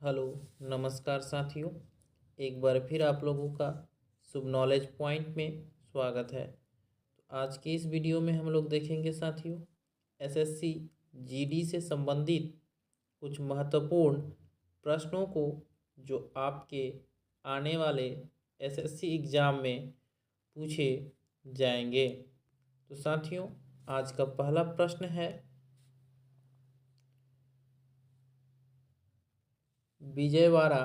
Hello, नमस्कार साथियों। एक बार फिर आप लोगों का शुभ नॉलेज पॉइंट में स्वागत है। तो आज के इस वीडियो में हम लोग देखेंगे साथियों, एसएससी जीडी से संबंधित कुछ महत्वपूर्ण प्रश्नों को जो आपके आने वाले एसएससी एग्ज़ाम में पूछे जाएंगे। तो साथियों, आज का पहला प्रश्न है, विजयवाड़ा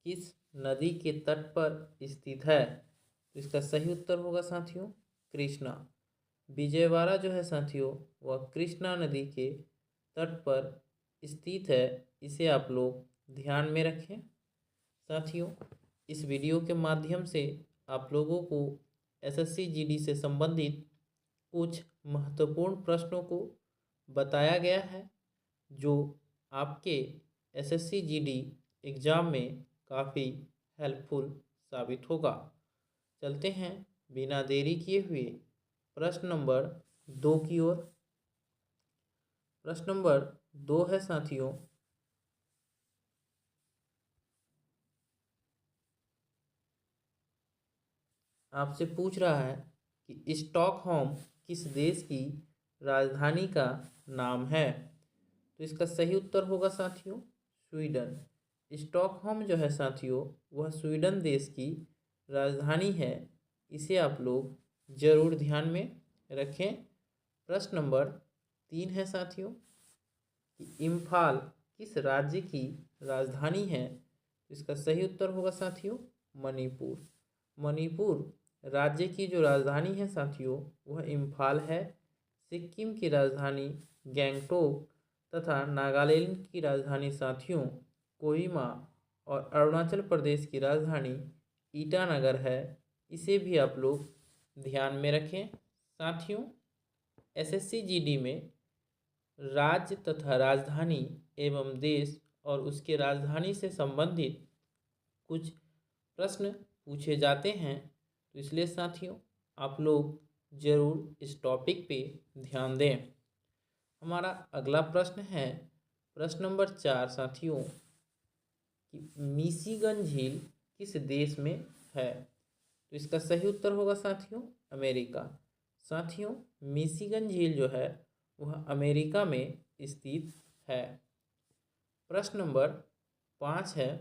किस नदी के तट पर स्थित है? तो इसका सही उत्तर होगा साथियों, कृष्णा। विजयवाड़ा जो है साथियों, वह कृष्णा नदी के तट पर स्थित है। इसे आप लोग ध्यान में रखें। साथियों, इस वीडियो के माध्यम से आप लोगों को एसएससी जीडी से संबंधित कुछ महत्वपूर्ण प्रश्नों को बताया गया है, जो आपके एसएससी जीडी एग्ज़ाम में काफ़ी हेल्पफुल साबित होगा। चलते हैं बिना देरी किए हुए प्रश्न नंबर 2 की ओर। प्रश्न नंबर 2 है साथियों, आपसे पूछ रहा है कि स्टॉकहोम किस देश की राजधानी का नाम है? तो इसका सही उत्तर होगा साथियों, स्वीडन। स्टॉकहोम जो है साथियों, वह स्वीडन देश की राजधानी है। इसे आप लोग जरूर ध्यान में रखें। प्रश्न नंबर 3 है साथियों, कि इम्फाल किस राज्य की राजधानी है? तो इसका सही उत्तर होगा साथियों, मणिपुर। मणिपुर राज्य की जो राजधानी है साथियों, वह इम्फाल है। सिक्किम की राजधानी गैंगटोक तथा नागालैंड की राजधानी साथियों कोहिमा और अरुणाचल प्रदेश की राजधानी ईटानगर है। इसे भी आप लोग ध्यान में रखें। साथियों, एसएससी जीडी में राज्य तथा राजधानी एवं देश और उसके राजधानी से संबंधित कुछ प्रश्न पूछे जाते हैं। तो इसलिए साथियों, आप लोग जरूर इस टॉपिक पे ध्यान दें। हमारा अगला प्रश्न है, प्रश्न नंबर 4 साथियों, कि मिशिगन झील किस देश में है? तो इसका सही उत्तर होगा साथियों, अमेरिका। साथियों, मिशिगन झील जो है वह अमेरिका में स्थित है। प्रश्न नंबर 5 है,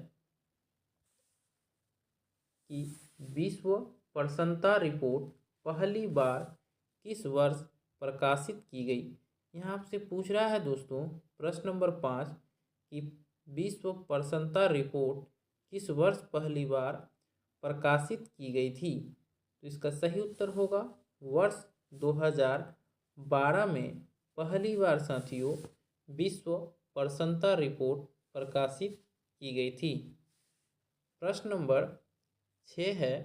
कि विश्व प्रसन्नता रिपोर्ट पहली बार किस वर्ष प्रकाशित की गई? यहाँ आपसे पूछ रहा है दोस्तों, प्रश्न नंबर 5, कि विश्व प्रसन्नता रिपोर्ट किस वर्ष पहली बार प्रकाशित की गई थी? तो इसका सही उत्तर होगा, वर्ष 2012 में पहली बार साथियों विश्व प्रसन्नता रिपोर्ट प्रकाशित की गई थी। प्रश्न नंबर 6 है,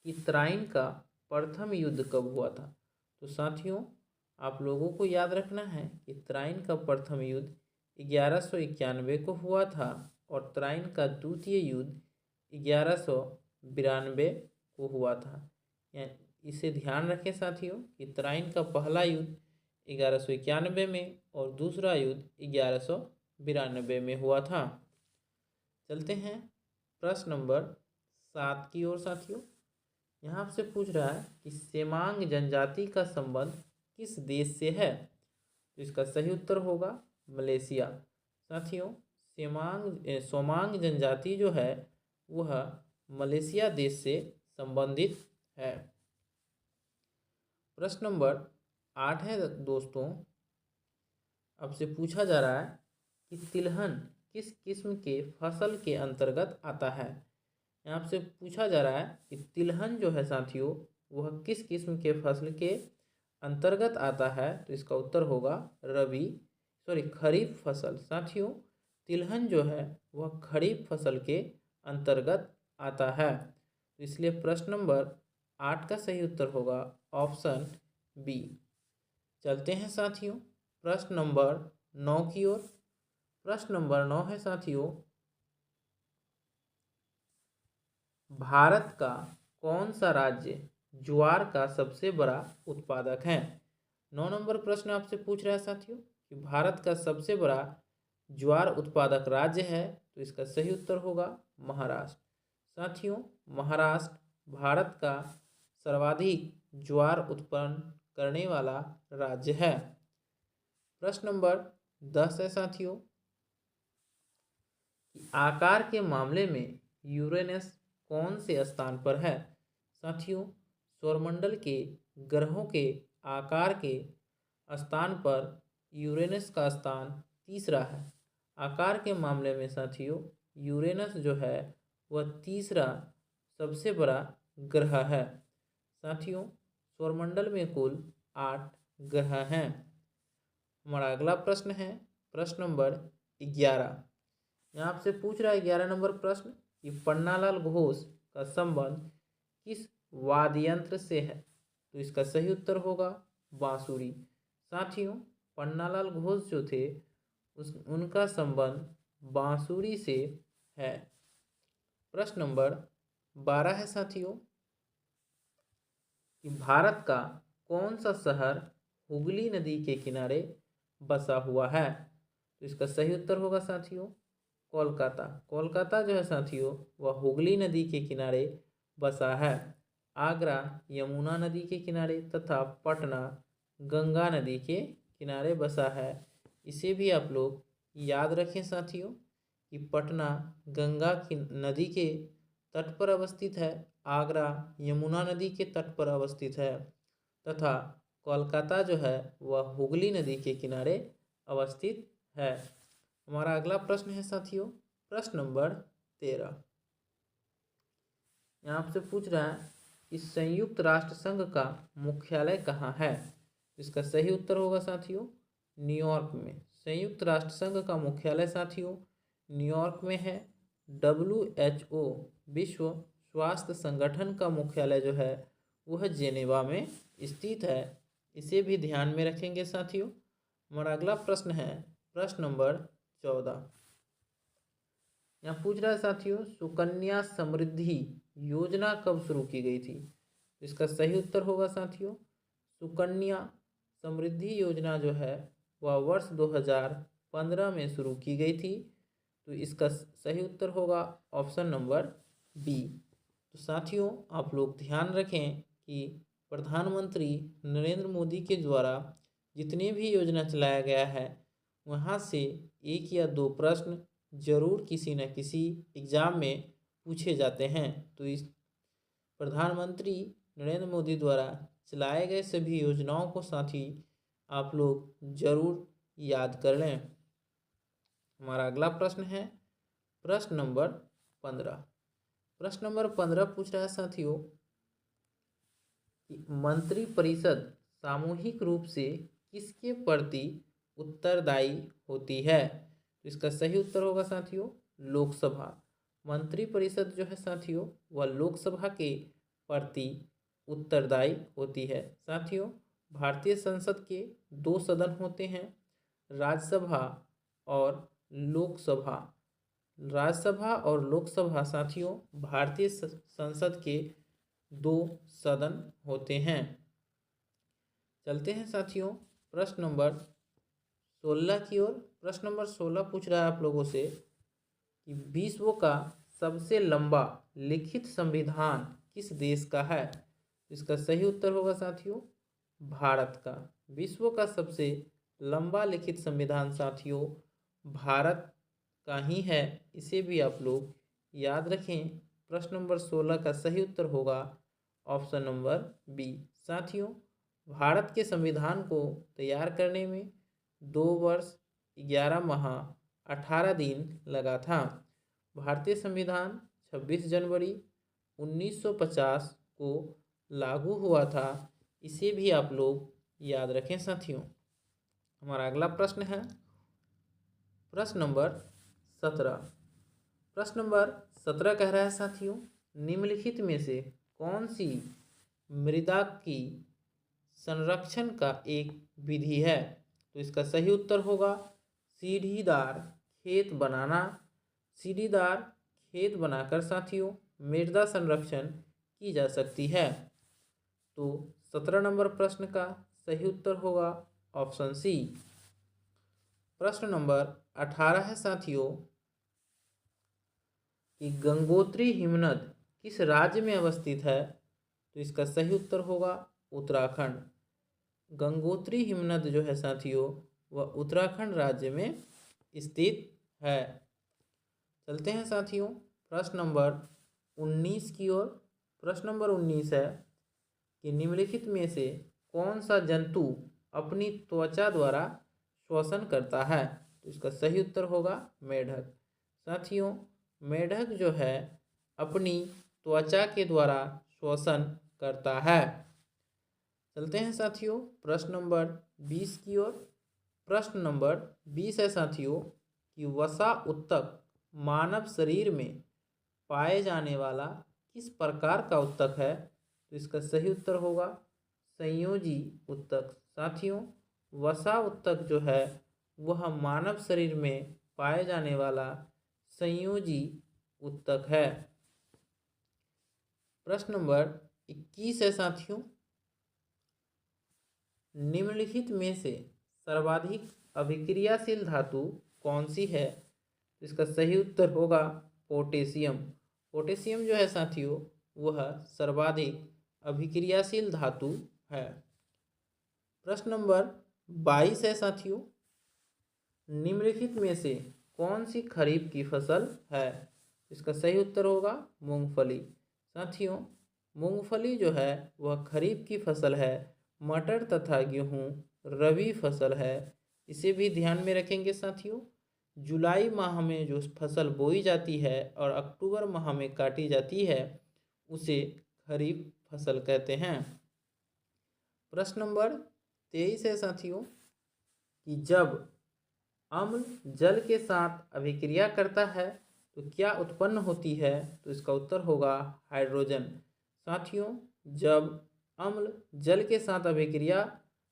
कि तराइन का प्रथम युद्ध कब हुआ था? तो साथियों, आप लोगों को याद रखना है कि तराइन का प्रथम युद्ध 1191 को हुआ था और तराइन का द्वितीय युद्ध 1192 को हुआ था। इसे ध्यान रखें साथियों, कि तराइन का पहला युद्ध 1191 में और दूसरा युद्ध 1192 में हुआ था। चलते हैं प्रश्न नंबर 7 की ओर साथियों। यहाँ आपसे पूछ रहा है कि सेमांग जनजाति का संबंध किस देश से है? तो इसका सही उत्तर होगा, मलेशिया। साथियों, सोमांग जनजाति जो है वह मलेशिया देश से संबंधित है। प्रश्न नंबर 8 है दोस्तों, आपसे पूछा जा रहा है कि तिलहन किस किस्म के फसल के अंतर्गत आता है? यहाँ से पूछा जा रहा है कि तिलहन जो है साथियों, वह किस किस्म के फसल के अंतर्गत आता है? तो इसका उत्तर होगा खरीफ फसल। साथियों, तिलहन जो है वह खरीफ फसल के अंतर्गत आता है। तो इसलिए प्रश्न नंबर 8 का सही उत्तर होगा ऑप्शन बी। चलते हैं साथियों प्रश्न नंबर 9 की ओर। प्रश्न नंबर 9 है साथियों, भारत का कौन सा राज्य ज्वार का सबसे बड़ा उत्पादक है? 9 नंबर प्रश्न आपसे पूछ रहा है साथियों, कि भारत का सबसे बड़ा ज्वार उत्पादक राज्य है? तो इसका सही उत्तर होगा महाराष्ट्र। साथियों, महाराष्ट्र भारत का सर्वाधिक ज्वार उत्पन्न करने वाला राज्य है। प्रश्न नंबर 10 है साथियों, आकार के मामले में यूरेनस कौन से स्थान पर है? साथियों, सौरमंडल के ग्रहों के आकार के स्थान पर यूरेनस का स्थान तीसरा है। आकार के मामले में साथियों यूरेनस जो है वह तीसरा सबसे बड़ा ग्रह है। साथियों, सौरमंडल में कुल 8 ग्रह हैं। हमारा अगला प्रश्न है प्रश्न नंबर 11। यहाँ आपसे पूछ रहा है 11 नंबर प्रश्न कि पन्नालाल घोष का संबंध किस वाद्य यंत्र से है? तो इसका सही उत्तर होगा बांसुरी। साथियों, पन्नालाल घोष जो थे उनका संबंध बांसुरी से है। प्रश्न नंबर 12 है साथियों कि भारत का कौन सा शहर हुगली नदी के किनारे बसा हुआ है? तो इसका सही उत्तर होगा साथियों कोलकाता। कोलकाता जो है साथियों वह हुगली नदी के किनारे बसा है। आगरा यमुना नदी के किनारे तथा पटना गंगा नदी के किनारे बसा है। इसे भी आप लोग याद रखें साथियों कि पटना गंगा की नदी के तट पर अवस्थित है, आगरा यमुना नदी के तट पर अवस्थित है तथा कोलकाता जो है वह हुगली नदी के किनारे अवस्थित है। हमारा अगला प्रश्न है साथियों प्रश्न नंबर 13। यहाँ आपसे पूछ रहा है कि संयुक्त राष्ट्र संघ का मुख्यालय कहाँ है? इसका सही उत्तर होगा साथियों न्यूयॉर्क में। संयुक्त राष्ट्र संघ का मुख्यालय साथियों न्यूयॉर्क में है। WHO विश्व स्वास्थ्य संगठन का मुख्यालय जो है वह जेनेवा में स्थित है। इसे भी ध्यान में रखेंगे साथियों। हमारा अगला प्रश्न है प्रश्न नंबर 14। यहाँ पूछ रहा है साथियों सुकन्या समृद्धि योजना कब शुरू की गई थी? इसका सही उत्तर होगा साथियों सुकन्या समृद्धि योजना जो है वह वर्ष 2015 में शुरू की गई थी। तो इसका सही उत्तर होगा ऑप्शन नंबर बी। तो साथियों आप लोग ध्यान रखें कि प्रधानमंत्री नरेंद्र मोदी के द्वारा जितने भी योजना चलाया गया है वहाँ से 1 या 2 प्रश्न जरूर किसी न किसी एग्जाम में पूछे जाते हैं। तो इस प्रधानमंत्री नरेंद्र मोदी द्वारा चलाए गए सभी योजनाओं को साथी आप लोग जरूर याद कर लें। हमारा अगला प्रश्न है प्रश्न नंबर 15। प्रश्न नंबर 15 पूछ रहा है साथियों कि मंत्रिपरिषद सामूहिक रूप से किसके प्रति उत्तरदायी होती है? तो इसका सही उत्तर होगा साथियों लोकसभा। मंत्रिपरिषद जो है साथियों वह लोकसभा के प्रति उत्तरदायी होती है। साथियों, भारतीय संसद के 2 सदन होते हैं, राज्यसभा और लोकसभा। राज्यसभा और लोकसभा साथियों भारतीय संसद के 2 सदन होते हैं। चलते हैं साथियों प्रश्न नंबर 16 की ओर। प्रश्न नंबर 16 पूछ रहा है आप लोगों से कि विश्व का सबसे लंबा लिखित संविधान किस देश का है? इसका सही उत्तर होगा साथियों भारत का। विश्व का सबसे लंबा लिखित संविधान साथियों भारत का ही है। इसे भी आप लोग याद रखें। प्रश्न नंबर 16 का सही उत्तर होगा ऑप्शन नंबर बी। साथियों, भारत के संविधान को तैयार करने में 2 वर्ष 11 माह 18 दिन लगा था। भारतीय संविधान 26 जनवरी 1950 को लागू हुआ था। इसे भी आप लोग याद रखें साथियों। हमारा अगला प्रश्न है प्रश्न नंबर 17। प्रश्न नंबर 17 कह रहा है साथियों निम्नलिखित में से कौन सी मृदा की संरक्षण का एक विधि है? तो इसका सही उत्तर होगा सीढ़ीदार खेत बनाना। सीढ़ीदार खेत बनाकर साथियों मृदा संरक्षण की जा सकती है। तो 17 नंबर प्रश्न का सही उत्तर होगा ऑप्शन सी। प्रश्न नंबर 18 है साथियों कि गंगोत्री हिमनद किस राज्य में अवस्थित है? तो इसका सही उत्तर होगा उत्तराखंड। गंगोत्री हिमनद जो है साथियों वह उत्तराखंड राज्य में स्थित है। चलते हैं साथियों प्रश्न नंबर 19 की ओर। प्रश्न नंबर 19 है कि निम्नलिखित में से कौन सा जंतु अपनी त्वचा द्वारा श्वसन करता है? तो इसका सही उत्तर होगा मेढक। साथियों मेढक जो है अपनी त्वचा के द्वारा श्वसन करता है। चलते हैं साथियों प्रश्न नंबर 20 की ओर। प्रश्न नंबर 20 है साथियों कि वसा उत्तक मानव शरीर में पाए जाने वाला किस प्रकार का उत्तक है? तो इसका सही उत्तर होगा संयोजी उत्तक। साथियों वसा उत्तक जो है वह मानव शरीर में पाए जाने वाला संयोजी उत्तक है। प्रश्न नंबर 21 है साथियों निम्नलिखित में से सर्वाधिक अभिक्रियाशील धातु कौन सी है? तो इसका सही उत्तर होगा पोटेशियम। पोटेशियम जो है साथियों वह सर्वाधिक अभिक्रियाशील धातु है। प्रश्न नंबर 22 है साथियों निम्नलिखित में से कौन सी खरीफ की फसल है? इसका सही उत्तर होगा मूंगफली। साथियों मूंगफली जो है वह खरीफ की फसल है। मटर तथा गेहूँ रबी फसल है। इसे भी ध्यान में रखेंगे साथियों। जुलाई माह में जो फसल बोई जाती है और अक्टूबर माह में काटी जाती है उसे खरीफ फसल कहते हैं। प्रश्न नंबर 23 है साथियों कि जब अम्ल जल के साथ अभिक्रिया करता है तो क्या उत्पन्न होती है? तो इसका उत्तर होगा हाइड्रोजन। साथियों जब अम्ल जल के साथ अभिक्रिया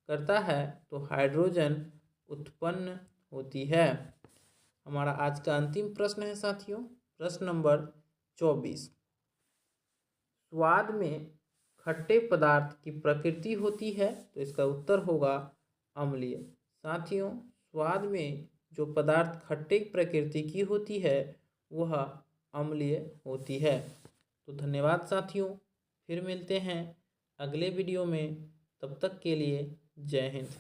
करता है तो हाइड्रोजन उत्पन्न होती है। हमारा आज का अंतिम प्रश्न है साथियों प्रश्न नंबर 24। स्वाद में खट्टे पदार्थ की प्रकृति होती है तो इसका उत्तर होगा अम्लीय। साथियों स्वाद में जो पदार्थ खट्टे प्रकृति की होती है वह अम्लीय होती है। तो धन्यवाद साथियों, फिर मिलते हैं अगले वीडियो में। तब तक के लिए जय हिंद।